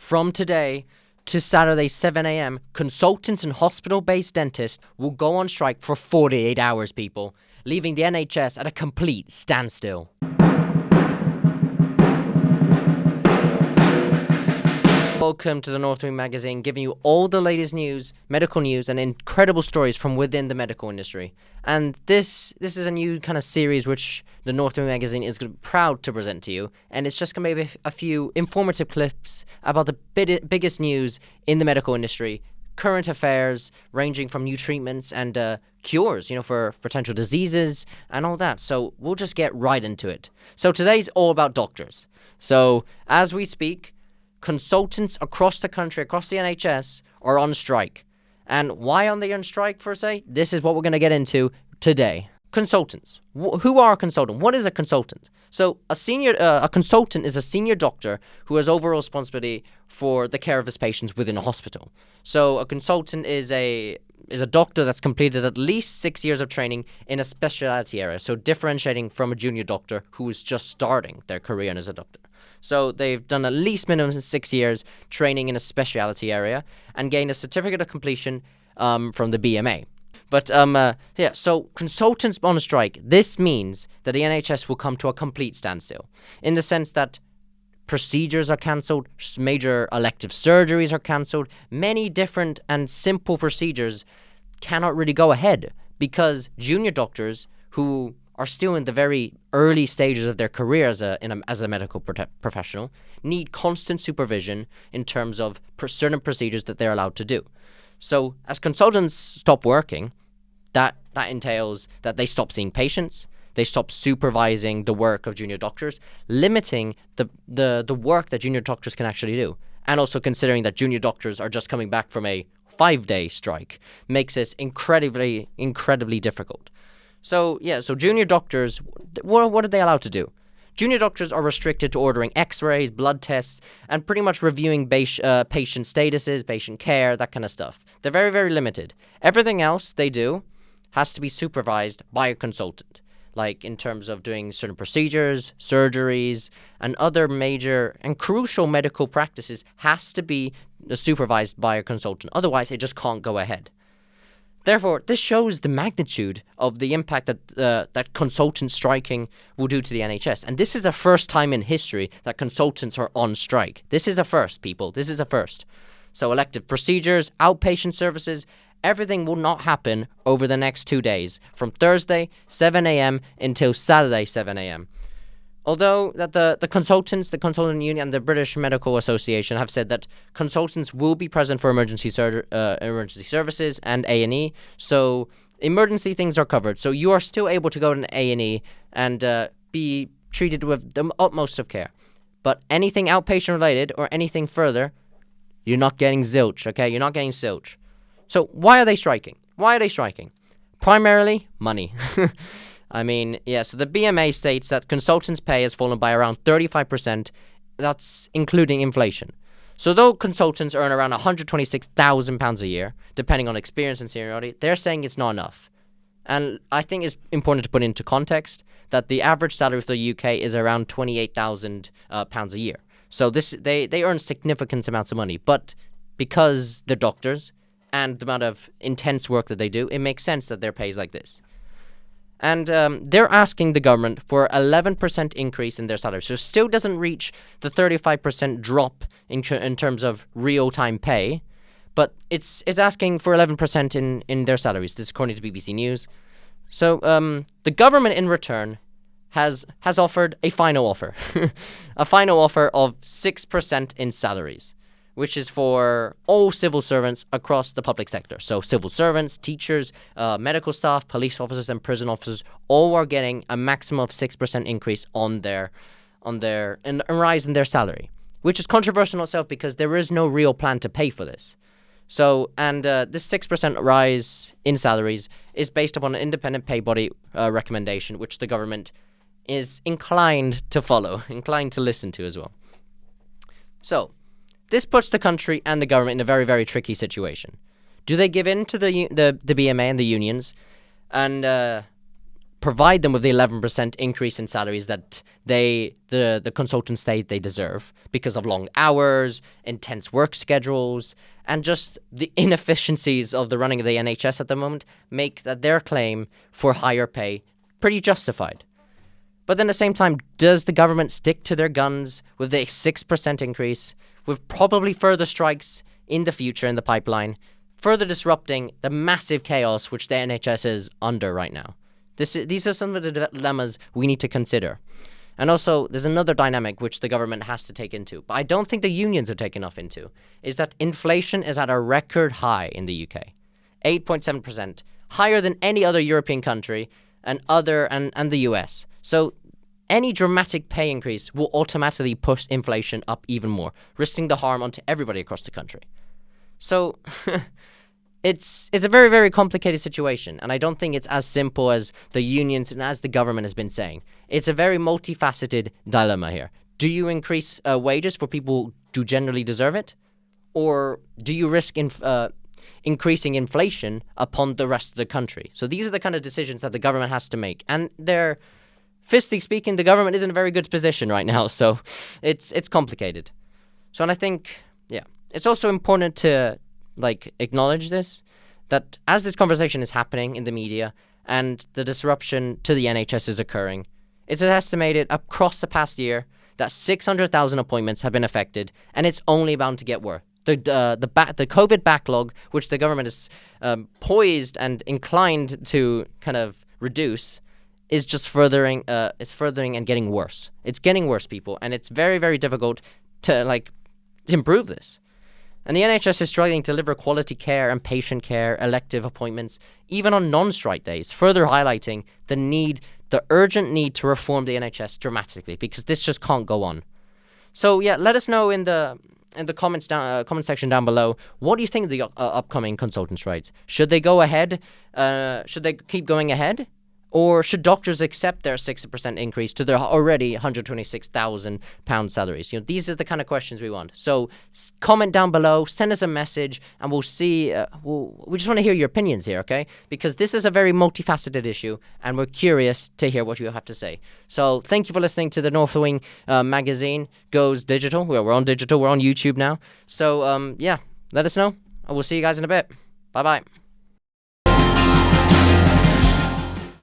From today to Saturday 7 a.m., consultants and hospital-based dentists will go on strike for 48 hours, people, leaving the NHS at a complete standstill. Welcome to the North Wing magazine, giving you all the latest news, medical news, and incredible stories from within the medical industry. And this is a new kind of series which the North Wing magazine is proud to present to you. And it's just going to be a few informative clips about the biggest news in the medical industry, current affairs ranging from new treatments and cures, for potential diseases and all that. So we'll just get right into it. So today's all about doctors. So as we speak, consultants across the country, across the NHS, are on strike. And why are they on strike, per se? This is what we're going to get into today. Consultants. Who are a consultant? What is a consultant? So a consultant is a senior doctor who has overall responsibility for the care of his patients within a hospital. So a consultant is a doctor that's completed at least 6 years of training in a specialty area, so differentiating from a junior doctor who is just starting their career as a doctor. So they've done at least minimum 6 years training in a specialty area and gained a certificate of completion from the BMA. But so consultants on a strike, this means that the NHS will come to a complete standstill in the sense that procedures are cancelled, major elective surgeries are cancelled, many different and simple procedures cannot really go ahead because junior doctors who are still in the very early stages of their career as a medical professional need constant supervision in terms of certain procedures that they're allowed to do. So as consultants stop working, that entails that they stop seeing patients, they stop supervising the work of junior doctors, limiting the work that junior doctors can actually do. And also considering that junior doctors are just coming back from a 5-day strike makes this incredibly, incredibly difficult. So junior doctors, what are they allowed to do? Junior doctors are restricted to ordering x-rays, blood tests, and pretty much reviewing patient statuses, patient care, that kind of stuff. They're very, very limited. Everything else they do has to be supervised by a consultant, like in terms of doing certain procedures, surgeries, and other major and crucial medical practices has to be supervised by a consultant. Otherwise, it just can't go ahead. Therefore, this shows the magnitude of the impact that consultant striking will do to the NHS. And this is the first time in history that consultants are on strike. This is a first, people. This is a first. So elective procedures, outpatient services, everything will not happen over the next 2 days, from Thursday, 7 a.m. until Saturday, 7 a.m. Although that the consultant union and the British Medical Association have said that consultants will be present for emergency services and A&E, so emergency things are covered. So you are still able to go to an A&E and be treated with the utmost of care. But anything outpatient related or anything further, you're not getting zilch, okay? You're not getting zilch. So why are they striking? Primarily, money. So the BMA states that consultants' pay has fallen by around 35%. That's including inflation. So though consultants earn around £126,000 a year, depending on experience and seniority, they're saying it's not enough. And I think it's important to put into context that the average salary for the UK is around £28,000 a year. So they earn significant amounts of money. But because they're doctors and the amount of intense work that they do, it makes sense that their pay is like this. And they're asking the government for 11% increase in their salary. So it still doesn't reach the 35% drop in terms of real-time pay, but it's asking for 11% in their salaries. This is according to BBC News. So the government in return has offered a final offer, a final offer of 6% in salaries, which is for all civil servants across the public sector. So civil servants, teachers, medical staff, police officers, and prison officers all are getting a maximum of 6% increase on their rise in their salary, which is controversial in itself because there is no real plan to pay for this. So, this 6% rise in salaries is based upon an independent pay body recommendation, which the government is inclined to follow, inclined to listen to as well. So, this puts the country and the government in a very, very tricky situation. Do they give in to the BMA and the unions and provide them with the 11% increase in salaries that the consultants say they deserve because of long hours, intense work schedules, and just the inefficiencies of the running of the NHS at the moment make that their claim for higher pay pretty justified. But then at the same time, does the government stick to their guns with the 6% increase, with probably further strikes in the future in the pipeline, further disrupting the massive chaos which the NHS is under right now? These are some of the dilemmas we need to consider. And also, there's another dynamic which the government has to take into, but I don't think the unions are taking enough into, is that inflation is at a record high in the UK. 8.7%, higher than any other European country and the US. So any dramatic pay increase will automatically push inflation up even more, risking the harm onto everybody across the country. So it's a very, very complicated situation, and I don't think it's as simple as the unions and as the government has been saying. It's a very multifaceted dilemma here. Do you increase wages for people who do generally deserve it? Or do you risk increasing inflation upon the rest of the country? So these are the kind of decisions that the government has to make. And fiscally speaking, the government is in a very good position right now. So it's complicated. So, and I think, it's also important to acknowledge this, that as this conversation is happening in the media and the disruption to the NHS is occurring, it's estimated across the past year that 600,000 appointments have been affected, and it's only bound to get worse. The COVID backlog, which the government is poised and inclined to kind of reduce, is just furthering and getting worse. It's getting worse, people, and it's very, very difficult to improve this. And the NHS is struggling to deliver quality care and patient care, elective appointments, even on non-strike days, further highlighting the urgent need to reform the NHS dramatically, because this just can't go on. So let us know in the comment section down below, what do you think of the upcoming consultant strikes? Should they go ahead? Should they keep going ahead? Or should doctors accept their 60% increase to their already £126,000 salaries? These are the kind of questions we want. So comment down below, send us a message, and we'll see. We just want to hear your opinions here, okay? Because this is a very multifaceted issue, and we're curious to hear what you have to say. So thank you for listening to the North Wing magazine goes digital. We're on digital. We're on YouTube now. So let us know. I will see you guys in a bit. Bye-bye.